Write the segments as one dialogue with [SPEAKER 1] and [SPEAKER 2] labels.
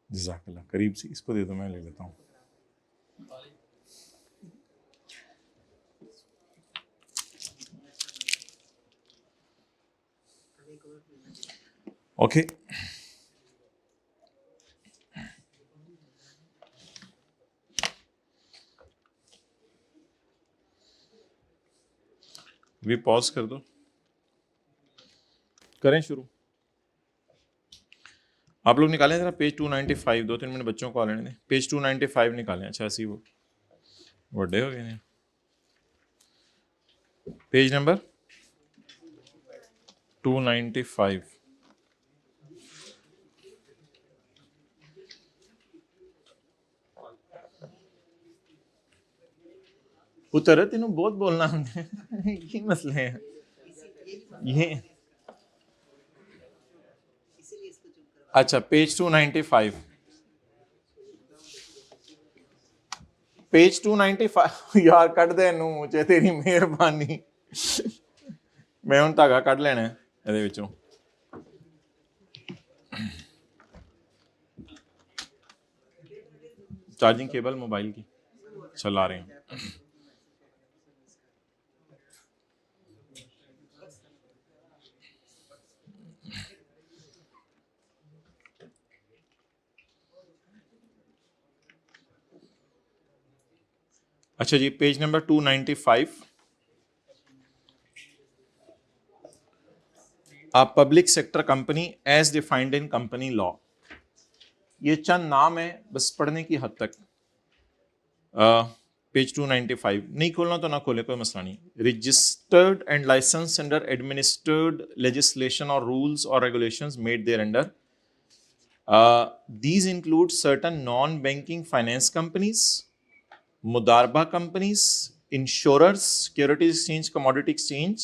[SPEAKER 1] जज़ाकल्लाह। करीब से इसको दे दो, मैं ले लेता हूँ। ओके, भी पॉज कर दो, करें शुरू। आप लोग निकालें जरा पेज 295, 2-3 मिनट बच्चों को आने दें। पेज 295 निकालें। अच्छा, ऐसी वो बड़े हो गए हैं। Page number 295। पुत्र तेनों बहुत बोलना हमने ये मसले हैं ये। अच्छा, पेज 295, पेज 295 यार कट दे नू चे तेरी मेहरबानी। मैं हुण धागा कट लेना ਇਹਦੇ ਵਿੱਚੋਂ। चार्जिंग केबल मोबाइल की चला रहे हैं। अच्छा जी, page number 295। A public sector company as defined in company law। ये चंद नाम है बस पढ़ने की हद तक। पेज 295 नहीं खोलना तो ना खोले, कोई मसला नहीं। Registered and license under administered legislation और रूल्स और regulations made there under. These include certain non-banking finance companies, मुदारबा companies, insurers, securities exchange, commodity exchange,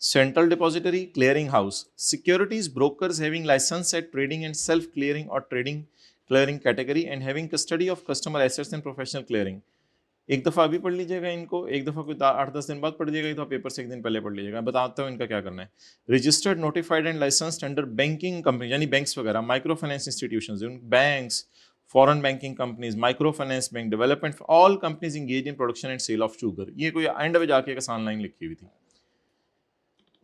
[SPEAKER 1] central depository, clearing house, securities brokers having license at trading and self-clearing or trading clearing category and having custody of customer assets and professional clearing। एक दफ़ा अभी पढ़ लीजिएगा इनको, एक दफ़ा कोई 8-10 दिन बाद पढ़ लीजिएगा, तो पेपर से एक दिन पहले पढ़ लीजिएगा। बताता हूँ इनका क्या करना है। Registered notified and licensed under banking company यानी बैंक्स वगैरह, micro finance institutions, banks, foreign banking companies, micro finance bank, development, all companies engage in production and sale of sugar. ये कोई एंड में जाके एक आसान लाइन लिखी हुई थी।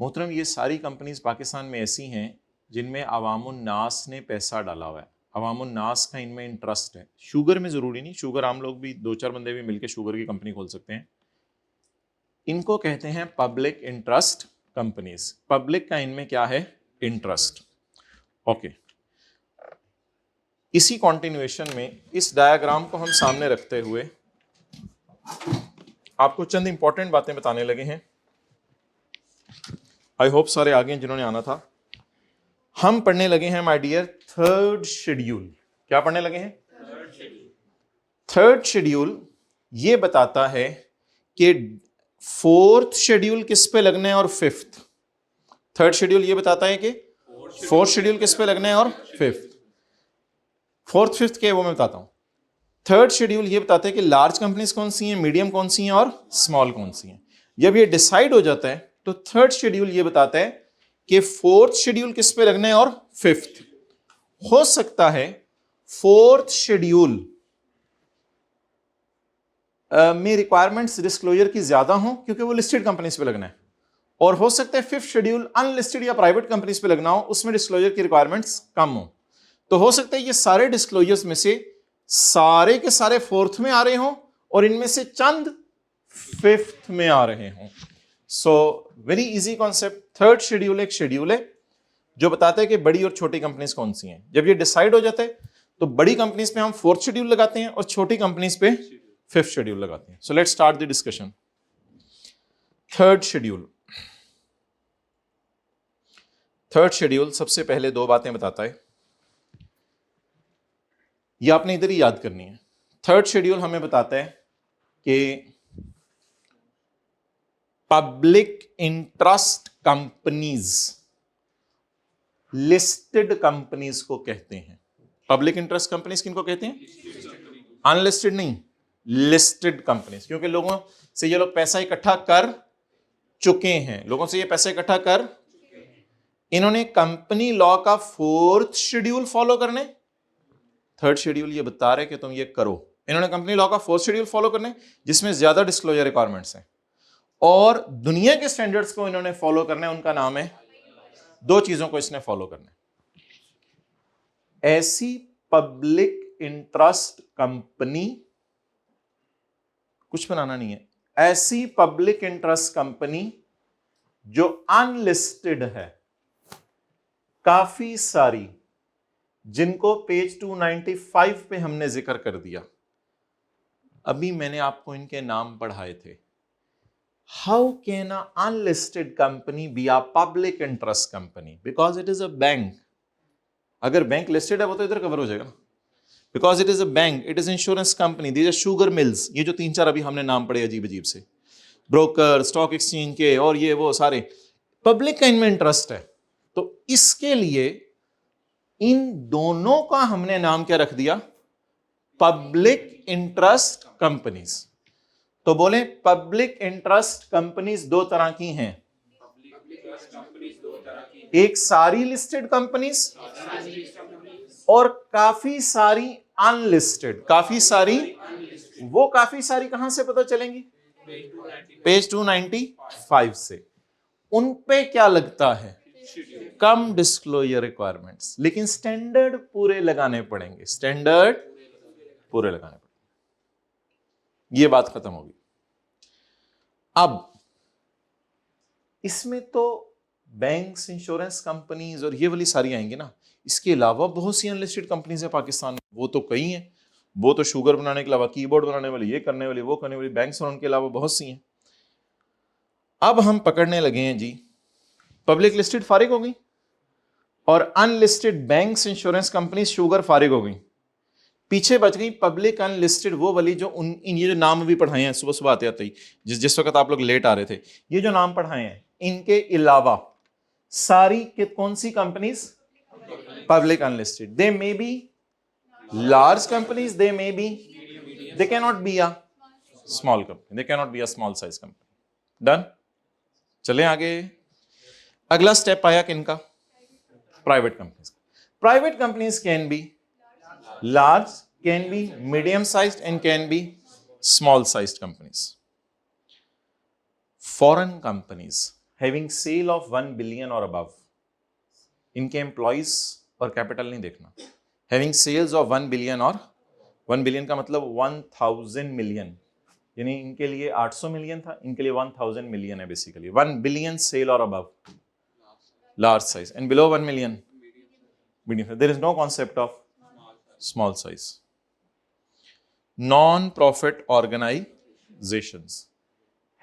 [SPEAKER 1] मोहतरम, ये सारी कंपनीज पाकिस्तान में ऐसी हैं जिनमें अवामुन नास ने पैसा डाला हुआ है। अवामुन नास का इनमें इंटरेस्ट है। शुगर में ज़रूरी नहीं, शुगर आम लोग भी 2-4 बंदे भी मिलकर शुगर की कंपनी खोल सकते हैं। इनको कहते हैं पब्लिक इंटरेस्ट कंपनीज। पब्लिक का इनमें क्या है? इंटरेस्ट। ओके, इसी कॉन्टिन्यूएशन में इस डायग्राम को हम सामने रखते हुए आपको चंद इंपॉर्टेंट बातें बताने लगे हैं। आई होप सारे आगे जिन्होंने आना था। हम पढ़ने लगे हैं माय डियर थर्ड शेड्यूल। क्या पढ़ने लगे हैं? थर्ड शेड्यूल ये बताता है कि फोर्थ शेड्यूल किस पे लगना है और फिफ्थ। थर्ड शेड्यूल ये बताता है कि फोर्थ शेड्यूल किस पे लगना है और फिफ्थ। फोर्थ फिफ्थ के वो मैं बताता हूं। थर्ड शेड्यूल ये बताता है कि लार्ज कंपनीज कौन सी हैं, मीडियम कौन सी हैं और स्मॉल कौन सी हैं। जब ये डिसाइड हो जाता है तो थर्ड शेड्यूल ये बताता है कि फोर्थ शेड्यूल किस पे लगना है और फिफ्थ। हो सकता है फोर्थ शेड्यूल में रिक्वायरमेंट्स डिस्क्लोजर की ज्यादा हो क्योंकि वो लिस्टेड कंपनीज पे लगना है, और हो सकता है फिफ्थ शेड्यूल अनलिस्टेड या प्राइवेट कंपनीज पे लगना हो, उसमें डिस्क्लोजर की रिक्वायरमेंट्स कम हो। तो हो सकता है ये सारे डिस्क्लोजर्स में से सारे के सारे फोर्थ में आ रहे हों और इनमें से चंद फिफ्थ में आ रहे हों। So very easy concept. Third schedule एक शेड्यूल है जो बताता है कि बड़ी और छोटी कंपनीज कौन सी हैं। जब ये डिसाइड हो जाता है तो बड़ी कंपनीज पे हम फोर्थ शेड्यूल लगाते हैं और छोटी कंपनीज पे फिफ्थ शेड्यूल लगाते हैं। So let's start the discussion. Third schedule. Third schedule सबसे पहले दो बातें बताता है, ये आपने इधर ही याद करनी है। थर्ड शेड्यूल हमें बताता है कि public interest companies listed companies को कहते हैं। पब्लिक इंटरेस्ट कंपनीज किनको कहते हैं? अनलिस्टेड नहीं, लिस्टेड कंपनीज, क्योंकि लोगों से ये लोग पैसा इकट्ठा कर चुके हैं, लोगों से ये पैसा इकट्ठा कर, इन्होंने कंपनी लॉ का 4th शेड्यूल फॉलो करने, 3rd शेड्यूल ये बता रहे कि तुम ये करो, इन्होंने कंपनी लॉ का 4th शेड्यूल फॉलो करने जिसमें ज्यादा डिस्क्लोजर रिक्वायरमेंट्स हैं, और दुनिया के स्टैंडर्ड्स को इन्होंने फॉलो करना है, उनका नाम है, 2 चीजों को इसने फॉलो करना है। ऐसी पब्लिक इंटरेस्ट कंपनी, कुछ बनाना नहीं है, ऐसी पब्लिक इंटरेस्ट कंपनी जो अनलिस्टेड है, काफी सारी, जिनको पेज 295 पे हमने जिक्र कर दिया, अभी मैंने आपको इनके नाम पढ़ाए थे। How can a unlisted company be a public interest company? Because it is a bank. अगर बैंक लिस्टेड है वो तो इधर कवर हो जाएगा, because it is a bank, it is insurance company, these are sugar mills, ये जो 3-4 अभी हमने नाम पढ़े अजीब अजीब से, ब्रोकर, स्टॉक एक्सचेंज के और ये वो सारे, पब्लिक का इनमें इंटरेस्ट है। तो इसके लिए इन दोनों का हमने नाम क्या रख दिया? Public interest companies. तो बोले पब्लिक इंटरेस्ट कंपनीज 2 तरह की हैं, एक सारी लिस्टेड कंपनीज और काफी सारी अनलिस्टेड। काफी सारी, वो काफी सारी कहां से पता चलेंगी? पेज 295 से। उन पे क्या लगता है? कम डिस्क्लोजर रिक्वायरमेंट्स, लेकिन स्टैंडर्ड पूरे लगाने पड़ेंगे, स्टैंडर्ड पूरे लगाने पड़ेंगे। ये बात खत्म होगी। अब इसमें तो बैंक्स, इंश्योरेंस कंपनीज और ये वाली सारी आएंगी ना, इसके अलावा बहुत सी अनलिस्टेड कंपनीज है पाकिस्तान में, वो तो कई हैं, वो तो शुगर बनाने के अलावा, कीबोर्ड बनाने वाली, ये करने वाली, वो करने वाली बैंक्स, और उनके अलावा बहुत सी हैं। अब हम पकड़ने लगे हैं जी, पब्लिक लिस्टेड फारिग हो गई और unlisted banks, insurance company, sugar फारिग हो गई। पीछे बच गई पब्लिक अनलिस्टेड, वो वाली जो ये जो नाम अभी पढ़ाए हैं सुबह सुबह आते आते ही, जिस वक्त आप लोग लेट आ रहे थे, ये जो नाम पढ़ाए हैं, इनके अलावा सारी कौन सी companies? Public unlisted. They may be large companies, they may be, they can not be a small company, they can not be a small size company. Done. चले आगे। अगला स्टेप आया किनका? Private companies. Private companies can be large, can be medium sized and can be small sized companies. Foreign companies having sale of 1 billion or above, इनके employees और capital नहीं देखना, having sales of 1 billion और 1 billion का मतलब 1000 million, यानी इनके लिए 800 मिलियन था, इनके लिए 1000 मिलियन है बेसिकली। 1 बिलियन सेल और above, large size, and below 1 million medium. There is no concept of small size. Non profit organisations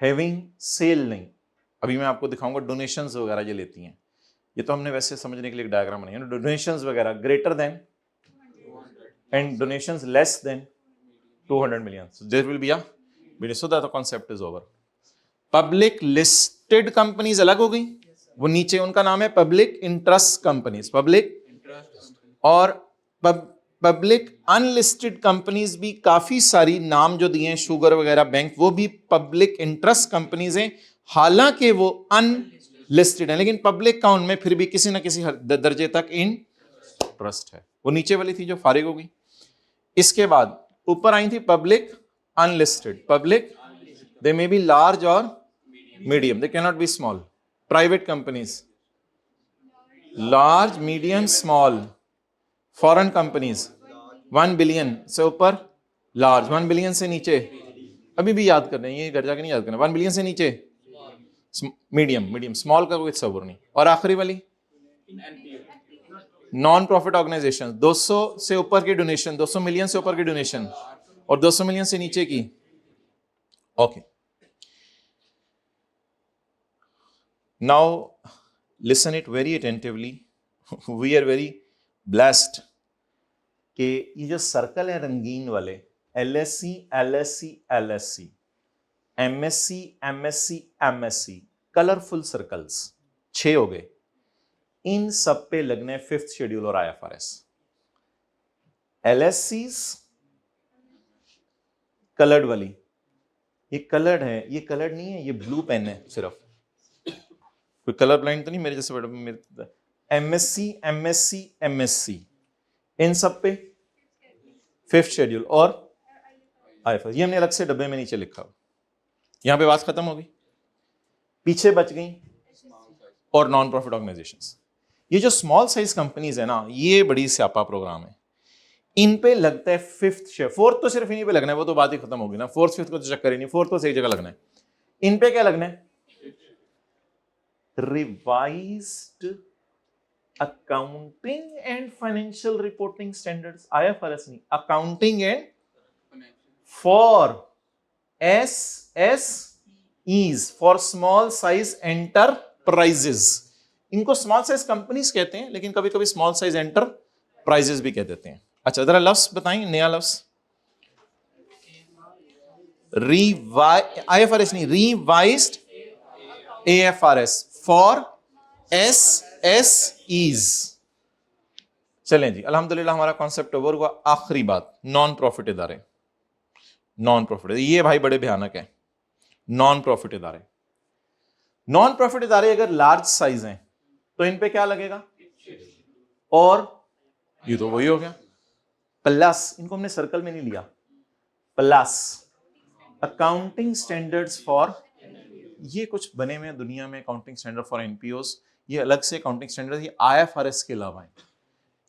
[SPEAKER 1] having sale नहीं, अभी मैं आपको दिखाऊंगा डोनेशंस वगैरह ये लेती हैं, ये तो हमने वैसे समझने के लिए एक डायग्राम बनाई है। डोनेशंस वगैरह greater than and donations less than 200 million, so there will be a video, so that the concept is over. Public listed companies अलग हो गई, वो नीचे उनका नाम है पब्लिक इंटरेस्ट कंपनीज, पब्लिक, और पब्लिक अनलिस्टेड कंपनीज भी काफी सारी, नाम जो दिए हैं शुगर वगैरह, बैंक, वो भी पब्लिक इंटरेस्ट कंपनीज हैं, हालांकि वो अनलिस्टेड है, लेकिन पब्लिक का उनमें फिर भी किसी ना किसी दर्जे तक इंटरेस्ट है। वो नीचे वाली थी जो फारिग हो गई। इसके बाद ऊपर आई थी public unlisted, public, they may be large और medium, they can not be small. Private companies large, medium, small. Foreign companies 1 billion से ऊपर लार्ज, 1 बिलियन से नीचे, अभी भी याद कर रहे हैं, ये घर जाके नहीं याद करना, 1 बिलियन से नीचे मीडियम, मीडियम, स्मॉल का कोई तस्वर नहीं। और आखिरी वाली नॉन प्रॉफिट ऑर्गेनाइजेशन, 200 से ऊपर की डोनेशन, 200 मिलियन से ऊपर की डोनेशन और 200 मिलियन से नीचे की। Okay, now listen it very attentively. We are very blessed कि ये जो सर्कल है रंगीन वाले, LSC, LSC, LSC, MSC, MSC, MSC, colourful circles 6 हो गए। इन सब पे लगने 5th शेड्यूल और IFRS। LSCs कलर्ड वाली, ये कलर्ड है, ये कलर्ड नहीं है, ये ब्लू पेन है सिर्फ। कोई कलर ब्लाइंड तो नहीं मेरे जैसे? मेरे एमएससी एमएससी एमएससी, इन सब पे 5th शेड्यूल और आईएफआरएस, ये हमने अलग से डब्बे में नीचे लिखा। यहां पे बात खत्म होगी, पीछे बच गई और नॉन प्रॉफिट ऑर्गेनाइजेशंस। ये जो स्मॉल साइज कंपनीज है ना, ये बड़ी स्यापा प्रोग्राम है। इन पे लगता है 5th शेयर, 4th तो सिर्फ इन्हीं पे लगना है, वो तो बात ही खत्म होगी ना। 4th 5th को तो चक्कर ही नहीं, 4th तो सही जगह लगना है। इन पे क्या लगना है? Revised accounting and financial reporting standards, IFRS नहीं, accounting and for SSEs, for small size enterprises. इनको स्मॉल साइज कंपनीज कहते हैं, लेकिन कभी कभी स्मॉल साइज एंटरप्राइजेस भी कह देते हैं। अच्छा, जरा लफ्ज बताएं, नया लफ्ज। आईएफआरएस नहीं, रिवाइज्ड एएफआरएस फॉर एसएसईज। चलें जी, अल्हम्दुलिल्लाह हमारा कॉन्सेप्ट ओवर हुआ। आखिरी बात, नॉन प्रॉफिट इदारे। नॉन प्रॉफिट, ये भाई बड़े भयानक है। नॉन प्रॉफिट इदारे, नॉन प्रॉफिट इदारे अगर लार्ज साइज हैं तो इन पे क्या लगेगा? और ये तो वही हो गया प्लस, इनको हमने सर्कल में नहीं लिया, प्लस अकाउंटिंग स्टैंडर्ड्स फॉर, ये कुछ बने हुए हैं दुनिया में अकाउंटिंग स्टैंडर्ड फॉर एनपीओस, ये अलग से अकाउंटिंग स्टैंडर्ड, ये आईएफआरएस के अलावा है,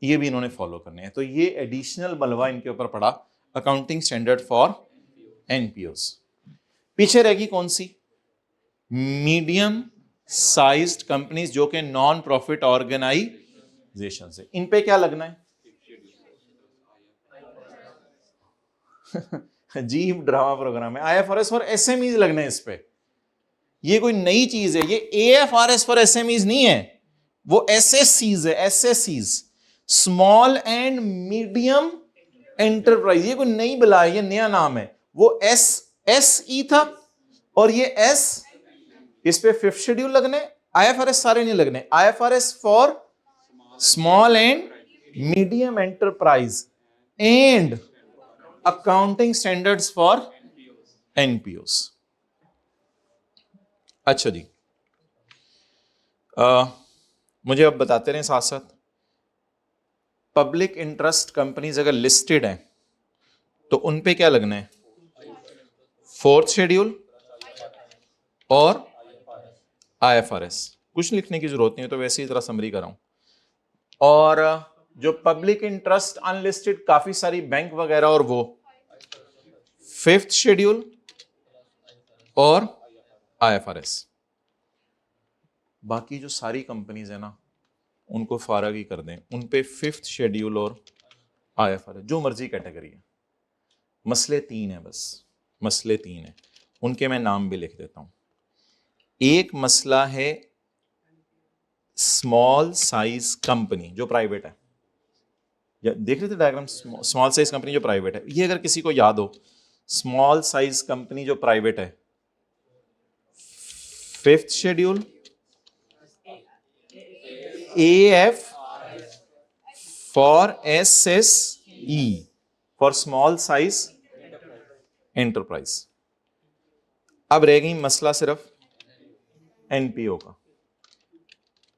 [SPEAKER 1] ये भी इन्होंने फॉलो करने हैं। तो ये एडिशनल बलवा इनके ऊपर पड़ा, अकाउंटिंग स्टैंडर्ड फॉर एनपीओस। पीछे रहेगी कौन सी? मीडियम साइज्ड कंपनीज, जो कि नॉन प्रॉफिट ऑर्गेनाइजेशन है। इन पे क्या लगना है? अजीब ड्रामा प्रोग्राम है। आईएफआरएस और एसएमईज लगना है इस पे। ये कोई नई चीज है, ये एएफआरएस फॉर एसएमईज नहीं है, वो एसएससीज है, एसएससीज, स्मॉल एंड मीडियम एंटरप्राइज। ये कोई नई बला है, ये नया नाम है। वो एसएसई था और ये एस, इस पे 5th शेड्यूल लगने, आईएफआरएस सारे नहीं लगने। IFRS for small and medium enterprise and accounting standards for NPOs. अच्छा जी, मुझे अब बताते रहें साथ साथ, पब्लिक इंटरेस्ट कंपनीज अगर लिस्टेड हैं तो उन पे क्या लगना है? 4th शेड्यूल और आईएफआरएस। कुछ लिखने की जरूरत नहीं है, तो वैसे ही जरा समरी कराऊं। और जो पब्लिक इंटरेस्ट अनलिस्टेड काफी सारी बैंक वगैरह, और वो 5th शेड्यूल और आईएफआरएस। बाकी जो सारी कंपनीज है ना, उनको फारग ही कर दें, उन पे 5th शेड्यूल और आईएफआरएस, जो मर्जी कैटेगरी है। मसले 3 है, बस मसले 3 है, उनके मैं नाम भी लिख देता हूं। एक मसला है स्मॉल साइज कंपनी जो प्राइवेट है, देख रहे थे डायग्राम, स्मॉल साइज कंपनी जो प्राइवेट है। ये अगर किसी को याद हो, स्मॉल साइज कंपनी जो प्राइवेट है, 5th schedule AF for SSE, for small size enterprise. अब रह गई मसला सिर्फ एनपीओ का।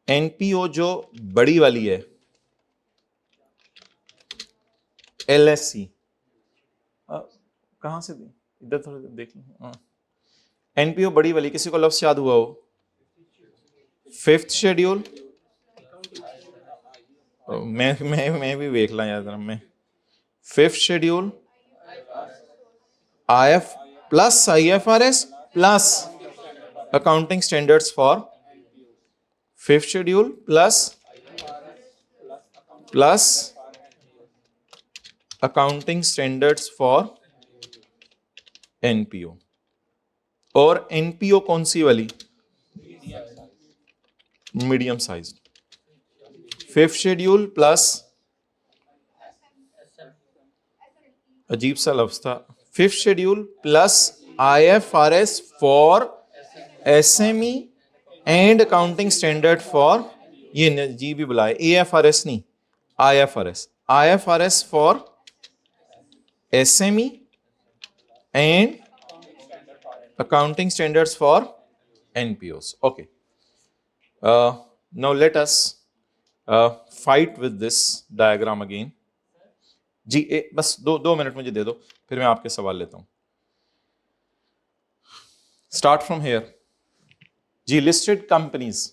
[SPEAKER 1] एनपीओ जो बड़ी वाली है, LSC, कहां से इधर थोड़ा देख लो। एनपीओ बड़ी वाली, किसी को लफ्ज याद हुआ हो? 5th शेड्यूल, मैं भी देख ला याद मैं। 5th schedule, IF plus IFRS plus accounting standards for 5th schedule plus accounting standards for NPO. और एनपीओ कौन सी वाली? Medium size. 5th schedule plus, अजीब सा लफ्ज था, 5th schedule plus IFRS for SME and accounting standard for, ये जी भी बुलाए, AFRS नहीं, IFRS for SME and accounting standards for NPOs. Okay. Now let us fight with this diagram again. जी बस दो मिनट मुझे दे दो, फिर मैं आपके सवाल लेता हूं. Start from here. जी, listed companies,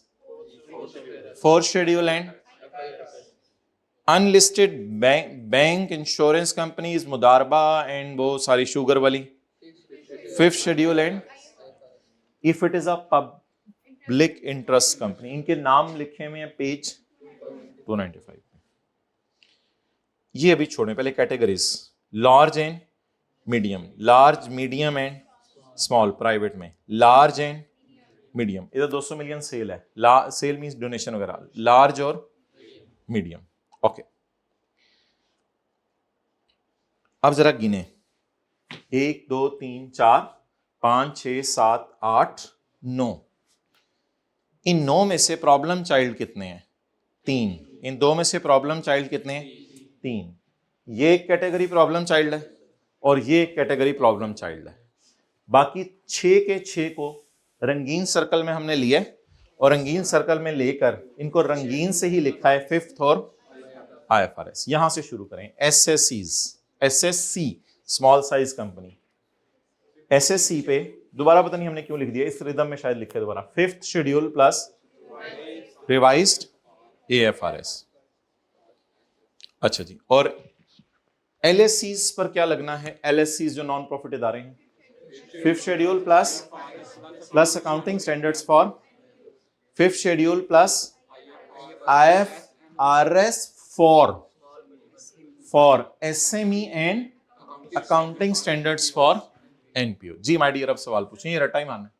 [SPEAKER 1] fourth schedule and unlisted bank insurance companies, मुदारबा एंड वो सारी शुगर वाली, fifth schedule and if it is a public interest company. इनके नाम लिखे हुए हैं पेज 295. ये अभी छोड़ें, पहले categories. Large and medium, large medium and small private में, लार्ज एंड मीडियम. इधर 200 मिलियन सेल है, सेल मींस डोनेशन वगैरह, लार्ज और मीडियम. ओके, अब जरा गिने. 1 2 3 4 5 6 7 8 9. इन 9 में से प्रॉब्लम चाइल्ड कितने हैं? 3. इन 2 में से प्रॉब्लम चाइल्ड कितने हैं? 3. ये एक कैटेगरी प्रॉब्लम चाइल्ड है और ये एक कैटेगरी प्रॉब्लम चाइल्ड है. बाकी 6 के 6 को रंगीन सर्कल में हमने लिया और रंगीन सर्कल में लेकर इनको रंगीन से ही लिखा है फिफ्थ और IFRS. यहां से शुरू करें. SSC small size company. SSC पे दोबारा पता नहीं हमने क्यों लिख दिया, इस रिदम में शायद लिखे दोबारा, fifth schedule plus revised AFRS. अच्छा जी, और LSCs पर क्या लगना है? LSCs जो नॉन प्रॉफिट इदारे हैं, fifth schedule plus accounting standards for fifth schedule plus IFRS for SME and accounting standards for NPO. जी माय डियर, अब सवाल पूछें, ये रट्टा ही मारना है.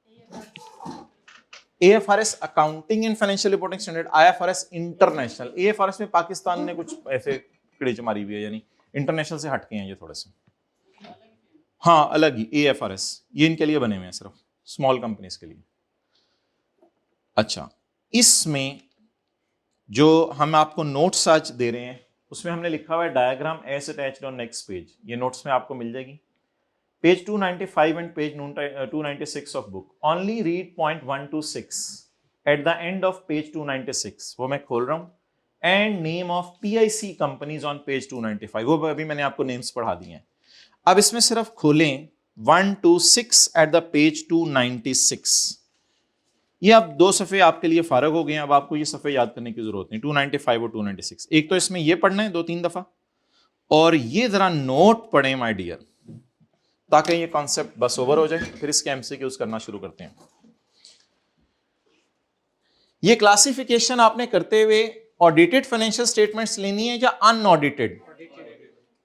[SPEAKER 1] AFRS accounting and financial reporting standard, IFRS international. AFRS में पाकिस्तान ने कुछ ऐसे किड़े मारी हुई है, यानी इंटरनेशनल से हटके हैं ये थोड़े से. हाँ, अलग ही AFRS ये इनके लिए बने हुए हैं, सिर्फ स्मॉल कंपनीज के लिए. अच्छा, इसमें जो हम आपको नोट्स आज दे रहे हैं उसमें हमने लिखा हुआ है diagram as attached on next page. ये नोट्स में आपको मिल जाएगी, page 295 and page 296 of book. Only read point 1 to 6 at the end of page 296. वो मैं खोल रहा हूं. And name of PIC companies on page 295. वो अभी मैंने आपको नेम्स पढ़ा दिए हैं. अब इसमें सिर्फ खोलें 1 to 6 एट द पेज 296. ये अब 2 सफ़े आपके लिए फारग हो गए हैं. अब आपको ये सफ़े याद करने की जरूरत नहीं, 295 और 296. एक तो इसमें ये पढ़ना है 2-3 दफा, और ये जरा नोट पढ़ें माय डियर, ताकि ये कॉन्सेप्ट बस ओवर हो जाए. फिर इसके MCQs करना शुरू करते हैं. ये क्लासिफिकेशन आपने करते हुए ऑडिटेड फाइनेंशियल स्टेटमेंट्स लेनी है या अनऑडिटेड?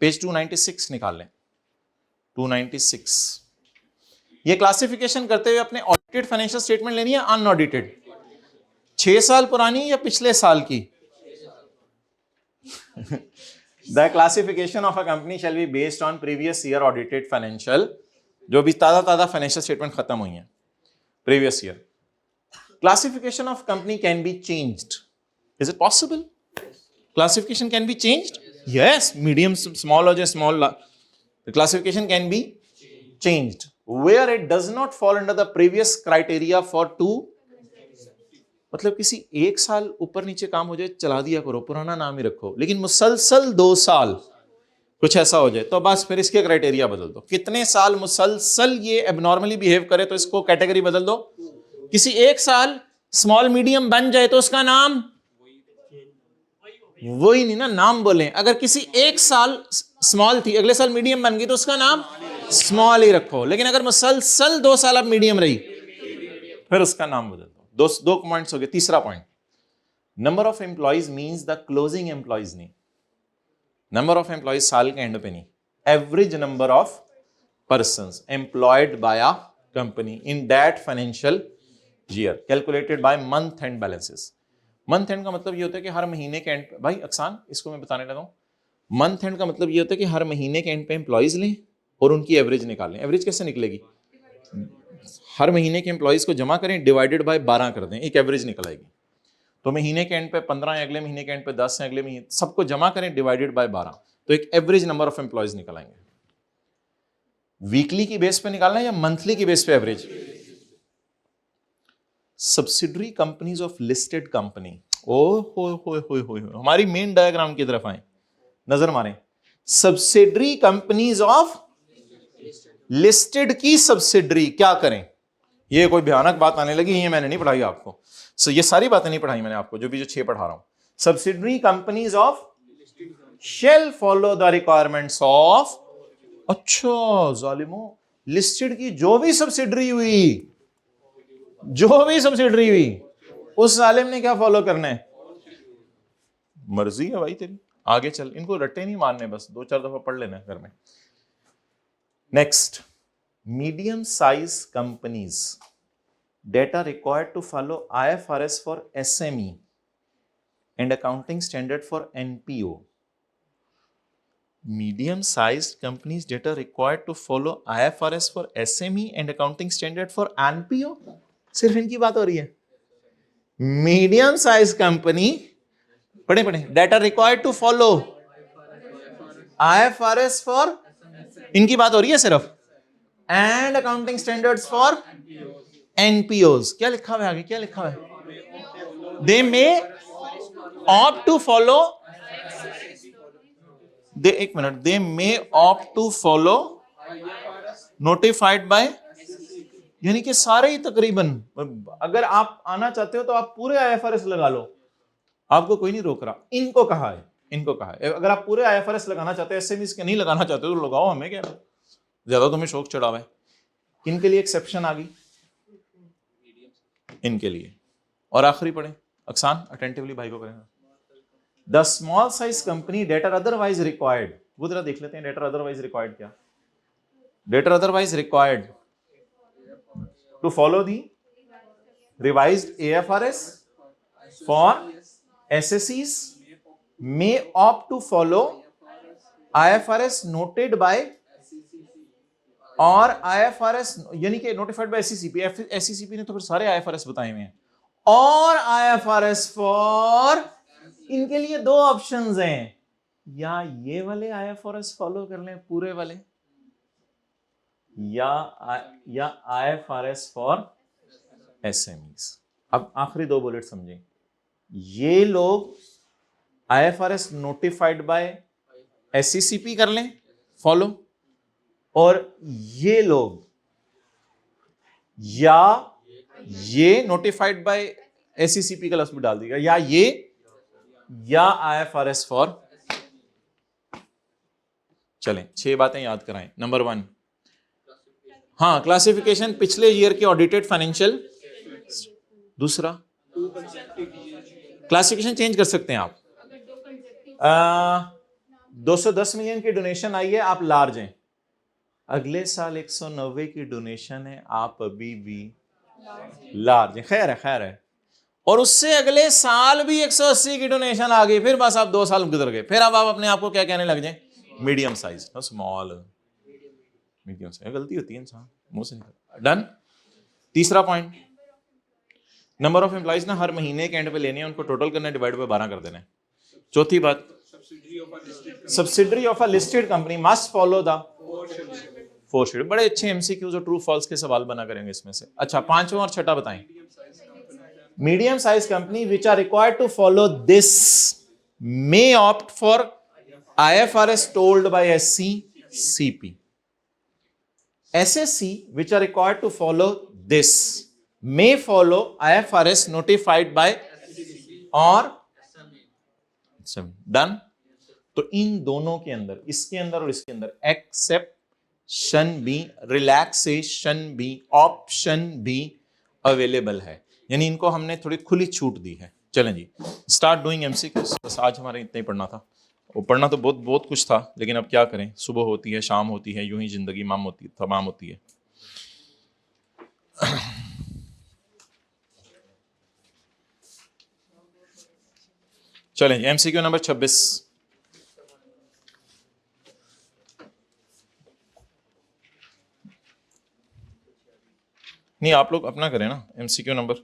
[SPEAKER 1] पेज 296 निकाल लें. 296. ये क्लासिफिकेशन करते हुए अपने ऑडिटेड फाइनेंशियल स्टेटमेंट लेनी है अनऑडिटेड? 6 साल पुरानी या पिछले साल की? The classification of a company shall be based on previous year audited financial, जो भी ताजा फाइनेंशियल स्टेटमेंट खत्म हुई है previous year. Classification of company can be changed. Is it possible? Classification can be changed. Yes, medium small हो जाए small, the classification can be changed where it does not fall under the previous criteria for 2. मतलब किसी 1 साल ऊपर नीचे काम हो जाए, चला दिया करो, पुराना नाम ही रखो. लेकिन मुसलसल 2 साल कुछ ऐसा हो जाए तो बस फिर इसके क्राइटेरिया बदल दो. कितने साल मुसलसल ये एबनॉर्मली बिहेव करे तो इसको कैटेगरी बदल दो. किसी 1 साल स्मॉल मीडियम बन जाए तो उसका नाम वही नहीं ना, नाम बोलें. अगर किसी 1 साल स्मॉल थी, अगले साल मीडियम बन गई तो उसका नाम स्मॉल ही रखो. लेकिन अगर मुसलसल 2 साल अब मीडियम रही फिर उसका नाम बदल दो. 2 पॉइंट्स हो गए. तीसरा point, number of employees means the closing employees नहीं. नंबर ऑफ एम्प्लॉइज साल के एंड पे नहीं, average number of persons employed by a company in that financial year calculated by month and balances. Month and का मतलब ये होता है कि हर महीने के एंड, भाई अक्सान इसको मैं बताने लगा हूं. मंथ एंड का मतलब ये होता है कि हर महीने के एंड पे एम्प्लॉइज लें और उनकी एवरेज निकालें. एवरेज कैसे निकलेगी? हर महीने के एम्प्लॉइज को जमा करें, डिवाइडेड बाय 12 कर दें, एक एवरेज निकल आएगी. तो महीने के एंड पे 15 है, अगले महीने के एंड पे 10 है, अगले महीने, सबको जमा करें डिवाइडेड बाय 12, तो एक एवरेज नंबर ऑफ एम्प्लॉइज निकल आएंगे. वीकली की बेस पे निकालना है या मंथली की बेस पे average? Subsidiary companies of listed company, ओ हो, हमारी मेन डायग्राम की तरफ आए, नजर मारें। सब्सिडरी कंपनीज ऑफ लिस्टेड की सब्सिडरी क्या करें? ये कोई भयानक बात आने लगी, ये मैंने नहीं पढ़ाई आपको। ये सारी बातें नहीं पढ़ाई मैंने आपको, जो 6 पढ़ा रहा हूं। Subsidiary companies of shell follow the requirements of, अच्छा जालिमो, लिस्टेड की जो भी सब्सिडरी हुई, उस जालिम ने क्या फॉलो करना है? मर्जी है भाई तेरी, आगे चल, इनको रट्टे नहीं मारने, बस 2-4 दफा पढ़ लेना घर में। Next, medium size companies, data required to follow IFRS for SME and accounting standard for NPO. Medium sized companies data required to follow IFRS for SME and accounting standard for NPO, सिर्फ इनकी बात हो रही है। Medium size company, पढ़े data required to follow IFRS for, इनकी बात हो रही है सिर्फ, and accounting standards for NPOs। क्या लिखा हुआ है आगे, क्या लिखा हुआ है? They may opt to follow, एक minute, they may opt to follow notified by, यानी कि सारे ही तकरीबन, अगर आप आना चाहते हो तो आप पूरे IFRS लगा लो, आपको कोई नहीं रोक रहा। इनको कहा है अगर आप पूरे IFRS लगाना चाहते हो, SMEs के नहीं लगाना चाहते हो तो लगाओ, हमें क्या, ज्यादा तुम्हें शौक चढ़ावा है। किनके लिए एक्सेप्शन आ गई? इनके लिए। और आखिरी पढ़े, अक्सान अटेंटिवली भाई को करेंगे। The small size company data otherwise required, वो जरा देख लेते हैं डेटर अदरवाइज रिक्वायर्ड क्या। Data otherwise required to follow the revised AFRS for SSEs may opt to follow IFRS noted by और IFRS, यानी कि नोटिफाइड बाय SCCP ने तो फिर सारे IFRS बताए हुए हैं, और IFRS फॉर, इनके लिए 2 ऑप्शंस हैं, या ये वाले IFRS फॉलो कर लें पूरे वाले, या IFRS फॉर SMEs। अब आखिरी 2 बुलेट समझें, ये लोग IFRS नोटिफाइड बाय SCCP कर लें फॉलो, और ये लोग या ये नोटिफाइड बाय SCCP का लफ्ज भी डाल देगा, या ये या IFRS फॉर। चलें 6 बातें याद कराएं। नंबर 1, हाँ, क्लासिफिकेशन पिछले ईयर के ऑडिटेड फाइनेंशियल। दूसरा, क्लासिफिकेशन चेंज कर सकते हैं आप। 210 मिलियन की डोनेशन आई है, आप लार्ज हैं। अगले साल 190 की डोनेशन है, आप अभी भी लार्ज हैं। खैर है। और उससे अगले साल भी 180 की डोनेशन आ गई, फिर बस आप 2 साल गुजर गए, फिर अब आप अपने आप को क्या कहने लग जाए? Medium size, small, medium size. गलती होती है इंसान मुंह से निकल। डन। तीसरा पॉइंट, नंबर ऑफ एम्प्लॉइज ना हर महीने के एंड पे लेने हैं, उनको टोटल करना, डिवाइड बाय 12 कर देना है। चौथी बात, subsidiary of a listed company must follow the 4 schedule. बड़े अच्छे MCQs और ट्रू फॉल्स के सवाल बना करेंगे इसमें से। अच्छा, 5वां और 6वां बताएं। Medium size company which are required to follow this may opt for IFRS told by SCCP। SSC which are required to follow this may follow IFRS notified by और डन। तो इन दोनों के अंदर, इसके अंदर और इसके अंदर, एक्सेप्शन भी, रिलैक्सेशन भी, ऑप्शन भी अवेलेबल है, यानी इनको हमने थोड़ी खुली छूट दी है। चलें जी, स्टार्ट डूइंग MCQs। बस आज हमारे इतना ही पढ़ना था। वो पढ़ना तो बहुत कुछ था, लेकिन अब क्या करें, सुबह होती है, शाम होती है, यूं ही जिंदगी तमाम होती है। चलें MCQ नंबर 26। नहीं, आप लोग अपना करें ना। MCQ नंबर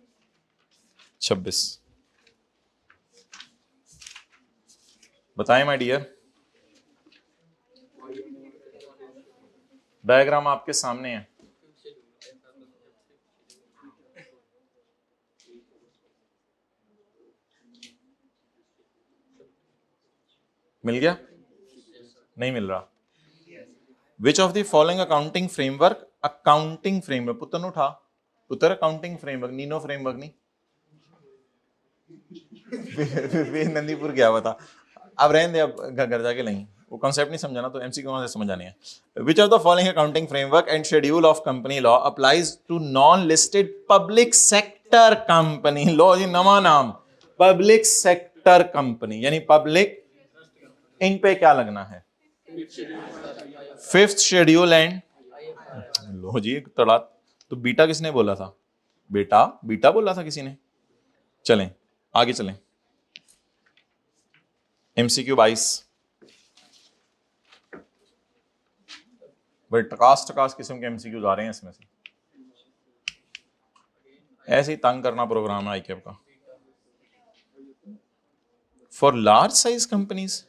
[SPEAKER 1] 26 बताएं माय डियर। डायग्राम आपके सामने है। मिल गया? नहीं मिल रहा। विच of the following accounting framework, accounting framework पुत्र उठा, पुत्र अकाउंटिंग फ्रेमवर्क, नीनो फ्रेमवर्क नहीं वे नंदीपुर गया हुआ था। अब रहने दे, अब घर जाके नहीं, वो कॉन्सेप्ट नहीं समझाना तो एमसीक्यू वहां से समझ आने हैं। Which of the following accounting framework and schedule of company law applies to non listed public sector company law? जी नवा नाम, पब्लिक सेक्टर कंपनी यानी पब्लिक, इन पे क्या लगना है? फिफ्थ शेड्यूल एंड लो जी तड़ा। तो बीटा किसने बोला था? बेटा बीटा बोला था किसी ने। चलें आगे चलें। एमसीक्यू 22 बड़े टकास किस्म के एमसीक्यूज आ रहे हैं इसमें से। ऐसे ही तंग करना प्रोग्राम है आईकेप का। फॉर लार्ज साइज कंपनीज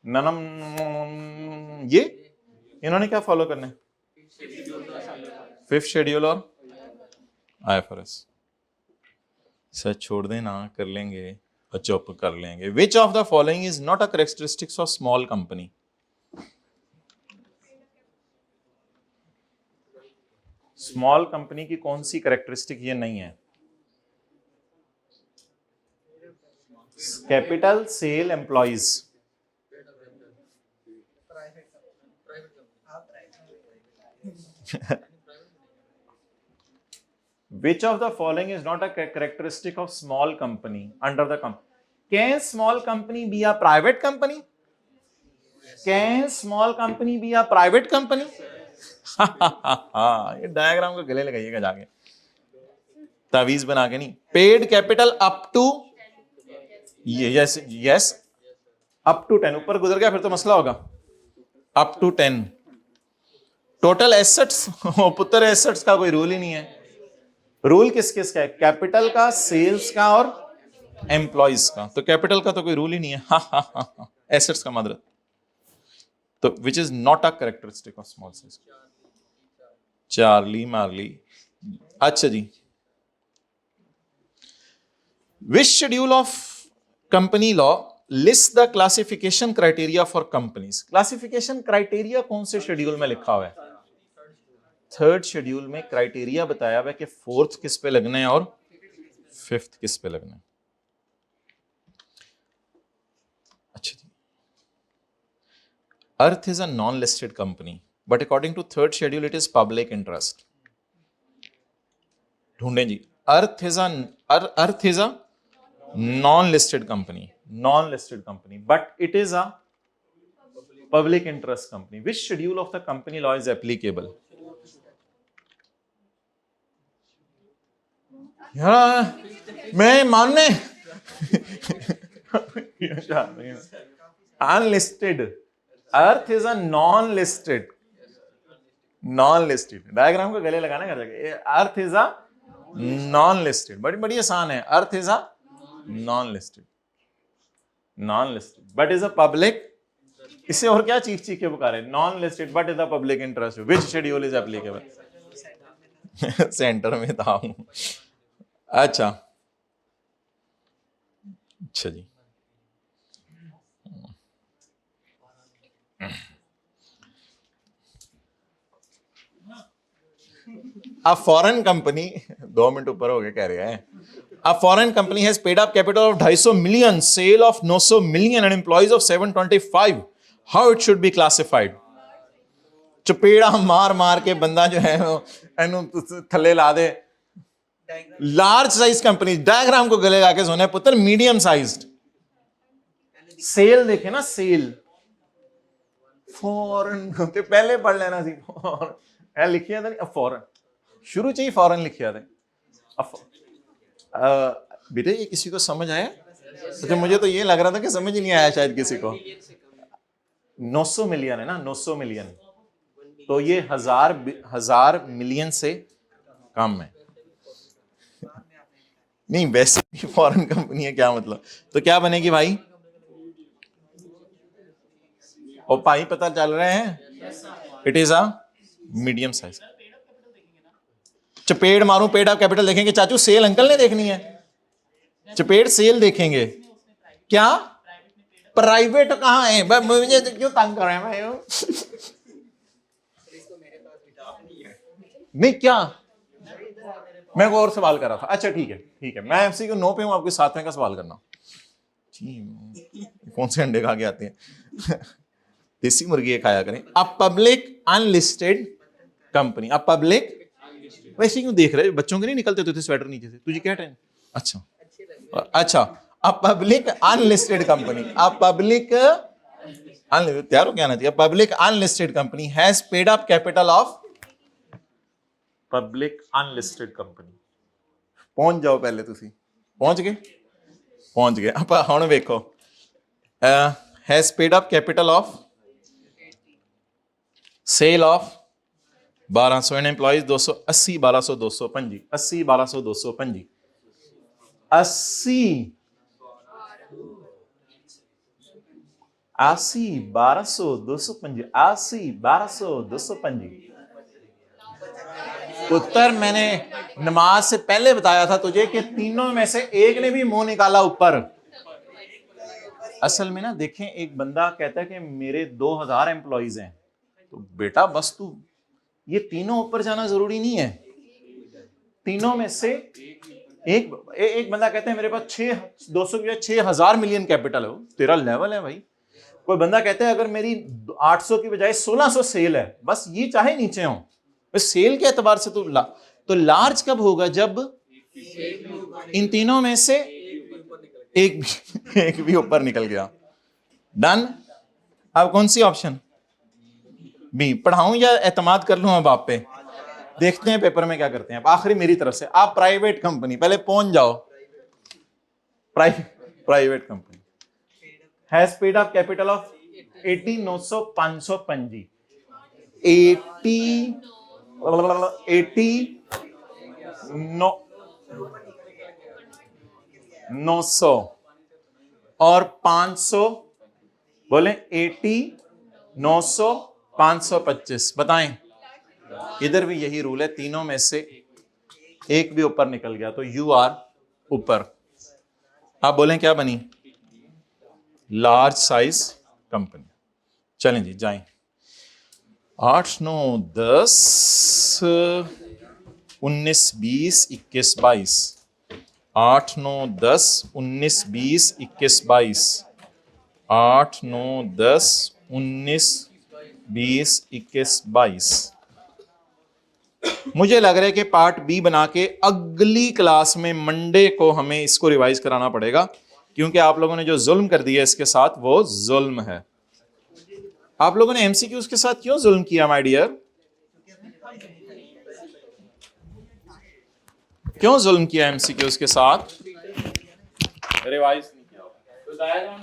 [SPEAKER 1] ननम, ये इन्होंने क्या फॉलो करना है? फिफ्थ शेड्यूल और आईएफआरएस। सच छोड़ देना, कर लेंगे और चुप कर लेंगे। Which of the following is not a characteristics of small company? Small company की कौन सी कैरेक्टरिस्टिक ये नहीं है? Capital, sale, employees. Which of the following is not a characteristic of small company under the company? Can small company be a private company? Can small company be a private company? ये diagram को गले लगाइएगा जाके, तावीज बना के नहीं। Paid capital up to, yes yes, up to 10, ऊपर गुजर गया फिर तो मसला होगा। Up to 10। टोटल एसेट्स, पुत्र एसेट्स का कोई रूल ही नहीं है। रूल किस किस का है? कैपिटल का, सेल्स का और एम्प्लॉइज का। तो कैपिटल का तो कोई रूल ही नहीं है। एसेट्स का मदद। तो which is not a characteristic of small size. चार्ली मार्ली। अच्छा जी, which schedule of company law list the classification criteria for companies? Classification criteria कौन से शेड्यूल में लिखा हुआ है? थर्ड शेड्यूल में क्राइटेरिया बताया हुआ है कि फोर्थ किस पे लगना है और फिफ्थ किस पे लगना है। अच्छा जी, Earth is a non listed company but according to third schedule it is public interest. ढूंढे जी, Earth is a non listed company but it is a public interest company. Which schedule of the company law is applicable? मैं मानने unlisted, Earth is a non listed diagram को गले लगाना कर जाके। Earth is a non listed, बड़ी बड़ी आसान है। Earth is a non listed but is a public. इससे और क्या चीख चीख के पुकारे? Non listed but is a public interest. Which schedule is applicable? Centre में था। अच्छा अच्छा जी, a foreign company, 2 मिनट ऊपर हो गए कह रहे हैं। A foreign company has paid up capital of 250 million, sale of 900 million and employees of 725. How it should be classified? चपेड़ा मार मार के बंदा जो है एनु थले ला दे। लार्ज साइज कंपनी, डायग्राम को गले लाके सोने पुत्र। मीडियम साइज्ड, सेल देखे ना, सेल फॉरेन ते पहले पढ़ लेना सी। फॉरेन लिखिया था नहीं, फॉरेन शुरू से ही फॉरेन लिखिया था। बेटे ये किसी को समझ आया? अच्छा मुझे तो ये लग रहा था कि समझ ही नहीं आया शायद किसी को। 900 मिलियन है ना, 900 मिलियन, तो ये हजार मिलियन से कम है। नहीं वैसे भी फॉरेन कंपनी है, क्या मतलब? तो क्या बनेगी भाई? और पाई पता चल रहे हैं, it is a medium size. चपेट मारूं पेड ऑफ कैपिटल देखेंगे चाचू, सेल अंकल ने देखनी है, चपेट सेल देखेंगे क्या, प्राइवेट कहां है, मुझे क्यों तंग कर रहे हैं भाई? नहीं क्या, मैं को और सवाल कर रहा था, अच्छा ठीक है, मैं एमसीक्यू 9 पे हूं, आपके 7वें का सवाल करना। कौन से अंडे खा के आते हैं? देसी मुर्गी खाया करें। अ public unlisted company, a public, वैसे क्यों देख रहे, बच्चों के नहीं निकलते थे स्वेटर नीचे से, तुझे क्या टेंशन? अच्छा, a public unlisted company, a public तैयार हो क्या ना चाहिए, public unlisted company has paid up capital of, public unlisted company, पहुंच जाओ पहले, तुसी पहुंच गए। अब हुण वेखो, has paid up capital of sale of 1200 employees 280 1200 225 80 1200 225 80 1200 225 80 1200 225। उत्तर मैंने नमाज से पहले बताया था तुझे कि तीनों में से एक ने भी मुंह निकाला ऊपर। असल में ना देखें, एक बंदा कहता है कि मेरे 2000 एम्प्लॉइज हैं, तो बेटा बस तू, ये तीनों ऊपर जाना जरूरी नहीं है, तीनों में से एक बंदा कहता है मेरे पास 200 की 6000 मिलियन कैपिटल है, तेरा लेवल है भाई। कोई बंदा कहता है अगर मेरी 800 की बजाय 1600 सेल है, बस ये चाहे नीचे हो, सेल के एतबार से तो लार्ज कब होगा, जब इन तीनों में से एक भी ऊपर निकल गया। डन। अब कौन सी ऑप्शन बी, पढ़ाऊं या एतमाद कर लूं अब आप पे? देखते हैं पेपर में क्या करते हैं। आखिरी मेरी तरफ से, आप प्राइवेट कंपनी, पहले पहुंच जाओ, private company has paid up capital of 80 900 525 80 900 और 500, बोले 80 900 525, बताएं। इधर भी यही रूल है, तीनों में से एक भी ऊपर निकल गया तो यू आर ऊपर। आप बोलें क्या बनी, लार्ज साइज कंपनी। चलें जी जाएं। 8 9 10 19 20 21 22 8 9 10 19 20 21 22 8 9 10 19 20 21 22। मुझे लग रहा है कि पार्ट बी बना के अगली क्लास में मंडे को हमें इसको रिवाइज कराना पड़ेगा, क्योंकि आप लोगों ने जो जुल्म कर दिया इसके साथ वो जुल्म है। आप लोगों ने एमसीक्यूज के साथ क्यों जुल्म किया माय डियर? क्यों जुल्म किया एमसीक्यूज के साथ? रिवाइज नहीं किया। तो डायग्राम